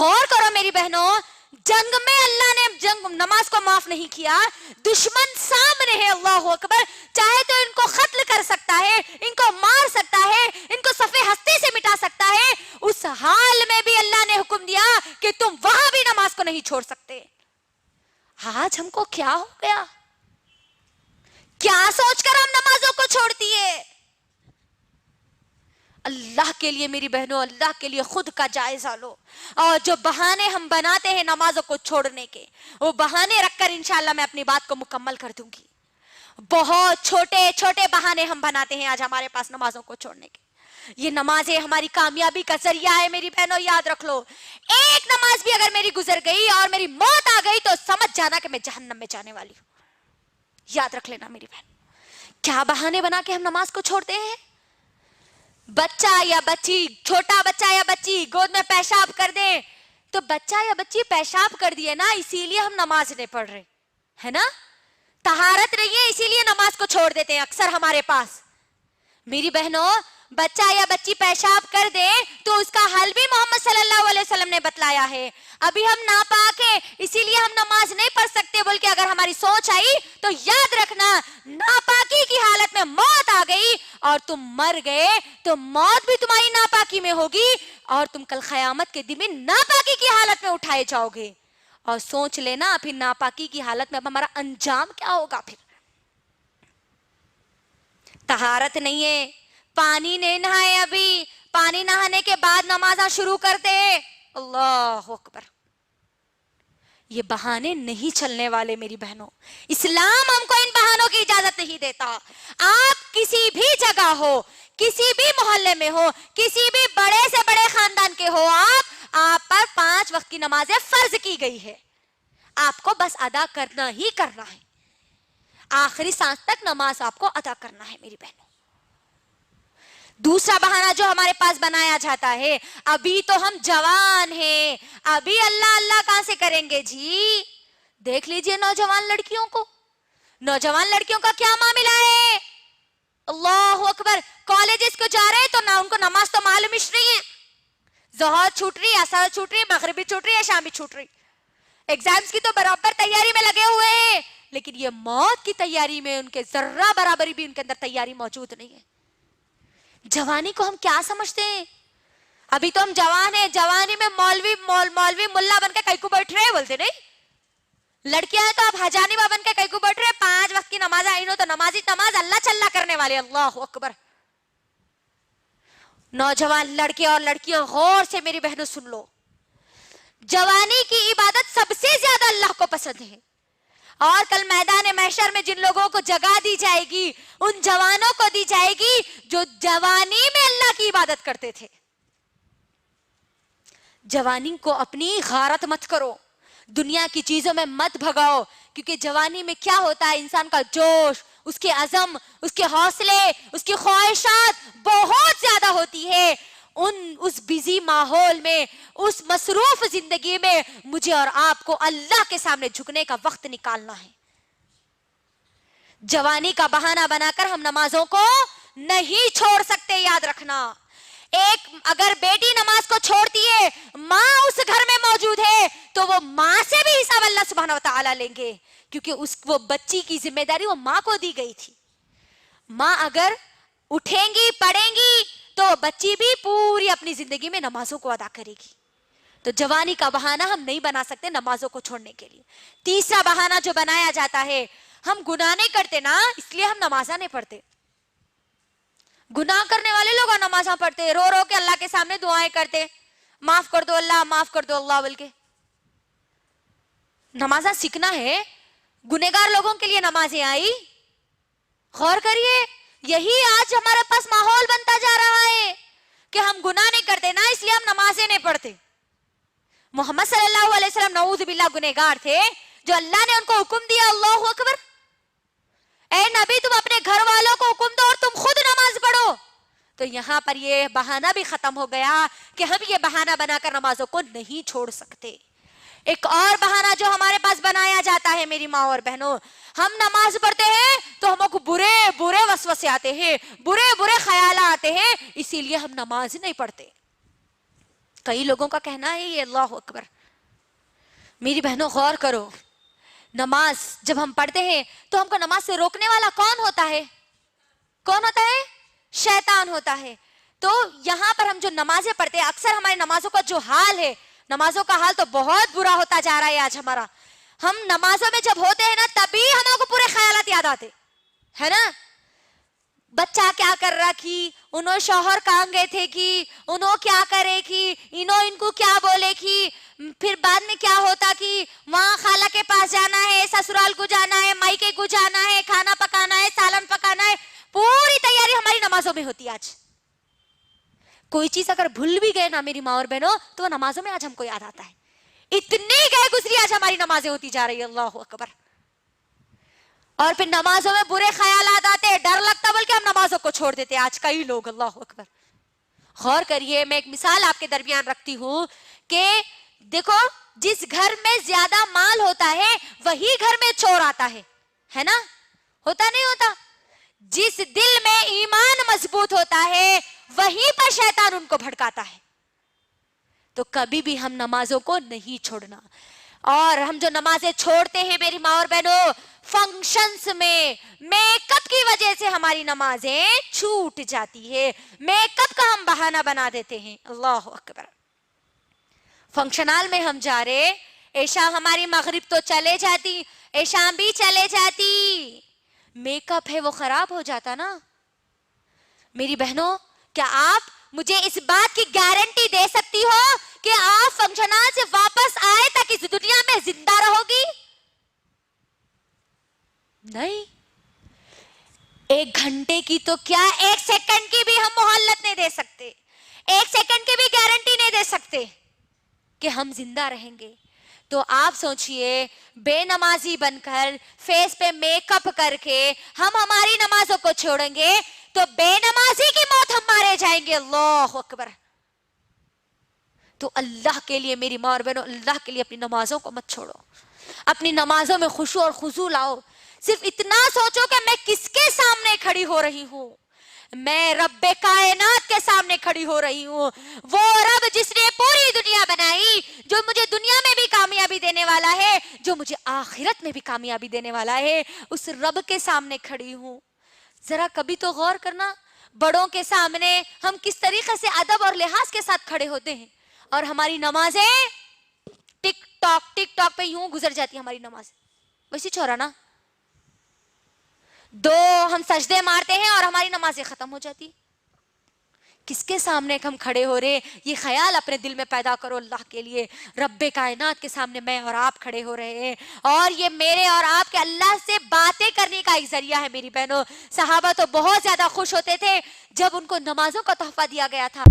غور کرو میری بہنوں، جنگ میں اللہ نے نماز کو معاف نہیں کیا، دشمن سامنے ہے، اللہ اکبر، چاہے تو ان کو قتل کر سکتا ہے، ان کو مار سکتا ہے، ان کو صفحے ہستی سے مٹا سکتا ہے، اس حال میں بھی اللہ نے حکم دیا کہ تم وہاں بھی نماز کو نہیں چھوڑ سکتے۔ آج ہم کو کیا ہو گیا؟ کیا سوچ کر ہم نمازوں کو چھوڑ دیے؟ اللہ کے لیے میری بہنوں، اللہ کے لیے خود کا جائزہ لو، اور جو بہانے ہم بناتے ہیں نمازوں کو چھوڑنے کے، وہ بہانے رکھ کر انشاءاللہ میں اپنی بات کو مکمل کر دوں گی۔ بہت چھوٹے چھوٹے بہانے ہم بناتے ہیں آج ہمارے پاس نمازوں کو چھوڑنے کے۔ یہ نمازیں ہماری کامیابی کا ذریعہ ہے میری بہنوں، یاد رکھ لو، ایک نماز بھی اگر میری گزر گئی اور میری موت آ گئی تو سمجھ جانا کہ میں جہنم میں جانے والی ہوں۔ یاد رکھ لینا میری بہن، کیا بہانے بنا کے ہم نماز کو چھوڑتے ہیں؟ بچہ یا بچی، چھوٹا بچہ یا بچی گود میں پیشاب کر دیں تو بچہ یا بچی پیشاب کر دیے نا، اسی لیے ہم نماز نہیں پڑھ رہے ہے نا، طہارت نہیں ہے اسی لیے نماز کو چھوڑ دیتے ہیں اکثر ہمارے پاس۔ میری بہنوں، بچہ یا بچی پیشاب کر دے تو اس کا حل بھی محمد صلی اللہ علیہ وسلم نے بتلایا ہے۔ ابھی ہم ناپاک ہیں اسی لیے ہم نماز نہیں پڑھ سکتے، بلکہ اگر ہماری سوچ آئی تو یاد رکھنا، ناپاکی کی حالت میں موت آ گئی اور تم مر گئے تو موت بھی تمہاری ناپاکی میں ہوگی، اور تم کل قیامت کے دن میں ناپاکی کی حالت میں اٹھائے جاؤ گے۔ اور سوچ لینا پھر ناپاکی کی حالت میں اب ہمارا انجام کیا ہوگا۔ پھر طہارت نہیں ہے، پانی نہیں نہائے، ابھی پانی نہانے کے بعد نمازاں شروع کرتے، اللہ اکبر۔ یہ بہانے نہیں چلنے والے میری بہنوں، اسلام ہم کو ان بہانوں کی اجازت نہیں دیتا۔ آپ کسی بھی جگہ ہو، کسی بھی محلے میں ہو، کسی بھی بڑے سے بڑے خاندان کے ہو، آپ پر 5 وقت کی نمازیں فرض کی گئی ہے، آپ کو بس ادا کرنا ہی کرنا ہے، آخری سانس تک نماز آپ کو ادا کرنا ہے میری بہنوں۔ دوسرا بہانہ جو ہمارے پاس بنایا جاتا ہے، ابھی تو ہم جوان ہیں، ابھی اللہ اللہ کہاں سے کریں گے جی؟ دیکھ لیجئے نوجوان لڑکیوں کو، نوجوان لڑکیوں کا کیا معاملہ ہے، اللہ اکبر، کالجز کو جا رہے تو نہ ان کو نماز تو معلوم ہی نہیں ہے، ظہر چھوٹ رہی، عصر چھوٹ رہی، مغرب بھی چھوٹ رہی ہے، شام بھی چھوٹ رہی، ایگزامز کی تو برابر تیاری میں لگے ہوئے ہیں، لیکن یہ موت کی تیاری میں ان کے ذرہ برابری بھی ان کے اندر تیاری موجود نہیں ہے۔ جوانی کو ہم کیا سمجھتے ہیں؟ ابھی تو ہم جوان ہیں، جوانی میں مولوی ملا بن کے کئی کو بیٹھ رہے ہیں، بولتے نہیں، لڑکیاں ہیں تو آپ حجانبہ بن کے کئی کو بیٹھ رہے ہیں، 5 وقت کی نماز آئی نو تو نماز اللہ چلہ کرنے والے، اللہ اکبر۔ نوجوان لڑکے اور لڑکیاں غور سے میری بہنوں سن لو، جوانی کی عبادت سب سے زیادہ اللہ کو پسند ہے، اور کل میدان محشر میں جن لوگوں کو جگہ دی جائے گی ان جوانوں کو دی جائے گی جو جوانی میں اللہ کی عبادت کرتے تھے۔ جوانی کو اپنی غارت مت کرو، دنیا کی چیزوں میں مت بھگاؤ، کیونکہ جوانی میں کیا ہوتا ہے، انسان کا جوش، اس کے عزم، اس کے حوصلے، اس کی خواہشات بہت زیادہ ہوتی ہے۔ اس بیزی ماحول میں، اس مصروف زندگی میں مجھے اور آپ کو اللہ کے سامنے جھکنے کا وقت نکالنا ہے۔ جوانی کا بہانہ بنا کر ہم نمازوں کو نہیں چھوڑ سکتے، یاد رکھنا۔ ایک اگر بیٹی نماز کو چھوڑتی ہے، ماں اس گھر میں موجود ہے تو وہ ماں سے بھی حساب اللہ سبحانہ وتعالی لیں گے، کیونکہ وہ بچی کی ذمہ داری وہ ماں کو دی گئی تھی۔ ماں اگر اٹھیں گی، پڑھیں گی تو بچی بھی پوری اپنی زندگی میں نمازوں کو ادا کرے گی۔ تو جوانی کا بہانہ ہم نہیں بنا سکتے نمازوں کو چھوڑنے کے لیے۔ تیسرا بہانہ جو بنایا جاتا ہے، ہم گناہ نہیں کرتے نا اس لیے ہم نمازاں نہیں پڑھتے۔ گناہ کرنے والے لوگ نمازاں پڑھتے، رو رو کے اللہ کے سامنے دعائیں کرتے، معاف کر دو اللہ، معاف کر دو اللہ بول کے۔ نمازاں سیکھنا ہے، گنہگار لوگوں کے لیے نمازیں آئی، غور کریے، یہی آج ہمارے پاس ماحول بنتا جا رہا ہے کہ ہم گناہ نہیں کرتے نا اس لیے ہم نمازیں نہیں پڑھتے۔ محمد صلی اللہ علیہ وسلم نعوذ باللہ گنہگار تھے، جو اللہ نے ان کو حکم دیا، اللہ اکبر، اے نبی تم اپنے گھر والوں کو حکم دو اور تم خود نماز پڑھو، تو یہاں پر یہ بہانہ بھی ختم ہو گیا کہ ہم یہ بہانہ بنا کر نمازوں کو نہیں چھوڑ سکتے۔ ایک اور بہانہ جو ہمارے پاس بنایا جاتا ہے میری ماں اور بہنوں، ہم نماز پڑھتے ہیں تو ہم کو برے برے وسوسے آتے ہیں، برے برے خیالات آتے ہیں، اسی لیے ہم نماز نہیں پڑھتے۔ کئی لوگوں کا کہنا ہے یہ اللہ اکبر. میری بہنوں غور کرو, نماز جب ہم پڑھتے ہیں تو ہم کو نماز سے روکنے والا کون ہوتا ہے؟ کون ہوتا ہے؟ شیطان ہوتا ہے. تو یہاں پر ہم جو نمازیں پڑھتے ہیں, اکثر ہماری نمازوں کا جو حال ہے, نمازوں کا حال تو بہت برا ہوتا جا رہا ہے آج ہمارا. ہم نمازوں میں جب ہوتے ہیں نا تبھی ہمیں کو پورے خیالات یاد آتے ہے نا. بچہ کیا کر رہا کی, انہوں شوہر کہاں گئے تھے کی, انہوں کیا کرے کی, انہوں ان کو کیا بولے کی, پھر بعد میں کیا ہوتا کہ وہاں خالہ کے پاس جانا ہے, سسرال کو جانا ہے, مائکے کو جانا ہے, کھانا پکانا ہے, سالن پکانا ہے. پوری تیاری ہماری نمازوں میں ہوتی ہے. آج کوئی چیز اگر بھول بھی گئے نا میری ماں اور بہنوں, تو وہ نمازوں میں آج ہم کو یاد آتا ہے. اتنی گئے گزری آج ہماری نمازیں ہوتی جا رہی ہے. اللہ اکبر. اور پھر نمازوں میں برے خیالات آتے, ڈر لگتا, بلکہ ہم نمازوں کو چھوڑ دیتے آج کئی لوگ. اللہ اکبر. غور کریے, میں ایک مثال آپ کے درمیان رکھتی ہوں کہ دیکھو, جس گھر میں زیادہ مال ہوتا ہے وہی گھر میں چور آتا ہے نا. ہوتا نہیں ہوتا؟ جس دل میں ایمان مضبوط ہوتا ہے وہیں پر شیطان ان کو بھڑکاتا ہے. تو کبھی بھی ہم نمازوں کو نہیں چھوڑنا. اور ہم جو نمازیں چھوڑتے ہیں میری ماں اور بہنوں, فنکشنز میں میک اپ کی وجہ سے ہماری نمازیں چھوٹ جاتی ہے. میک اپ کا ہم بہانہ بنا دیتے ہیں. اللہ اکبر. فنکشن ہال میں ہم جا رہے, عشاء ہماری مغرب تو چلے جاتی, عشاء بھی چلے جاتی, میک اپ ہے وہ خراب ہو جاتا نا. میری بہنوں, کیا آپ مجھے اس بات کی گارنٹی دے سکتی ہو کہ آپ فنکشن ہال سے واپس آئے تک اس دنیا میں زندہ رہو گی؟ نہیں. 1 گھنٹے کی تو کیا, 1 سیکنڈ کی بھی ہم مہلت نہیں دے سکتے, 1 سیکنڈ کی بھی گارنٹی نہیں دے سکتے کہ ہم زندہ رہیں گے. تو آپ سوچئے, بے نمازی بن کر, فیس پہ میک اپ کر کے ہم ہماری نمازوں کو چھوڑیں گے تو بے نمازی کی موت ہم مارے جائیں گے. اللہ اکبر. تو اللہ کے لیے میری ماں اور بہنوں, اللہ کے لیے اپنی نمازوں کو مت چھوڑو. اپنی نمازوں میں خشوع اور خضوع لاؤ. صرف اتنا سوچو کہ میں کس کے سامنے کھڑی ہو رہی ہوں. میں رب کائنات کے سامنے کھڑی ہو رہی ہوں. وہ رب جس نے پوری دنیا بنائی, جو مجھے دنیا میں بھی کامیابی دینے والا ہے, جو مجھے آخرت میں بھی کامیابی دینے والا ہے, اس رب کے سامنے کھڑی ہوں. ذرا کبھی تو غور کرنا, بڑوں کے سامنے ہم کس طریقے سے ادب اور لحاظ کے ساتھ کھڑے ہوتے ہیں, اور ہماری نمازیں ٹک ٹاک پہ یوں گزر جاتی ہماری نماز. ویسی چھوڑا نا, 2 ہم سجدے مارتے ہیں اور ہماری نمازیں ختم ہو جاتی. کس کے سامنے ہم کھڑے ہو رہے, یہ خیال اپنے دل میں پیدا کرو. اللہ کے لیے رب کائنات کے سامنے میں اور آپ کھڑے ہو رہے ہیں, اور یہ میرے اور آپ کے اللہ سے باتیں کرنے کا ایک ذریعہ ہے. میری بہنوں, صحابہ تو بہت زیادہ خوش ہوتے تھے جب ان کو نمازوں کا تحفہ دیا گیا تھا.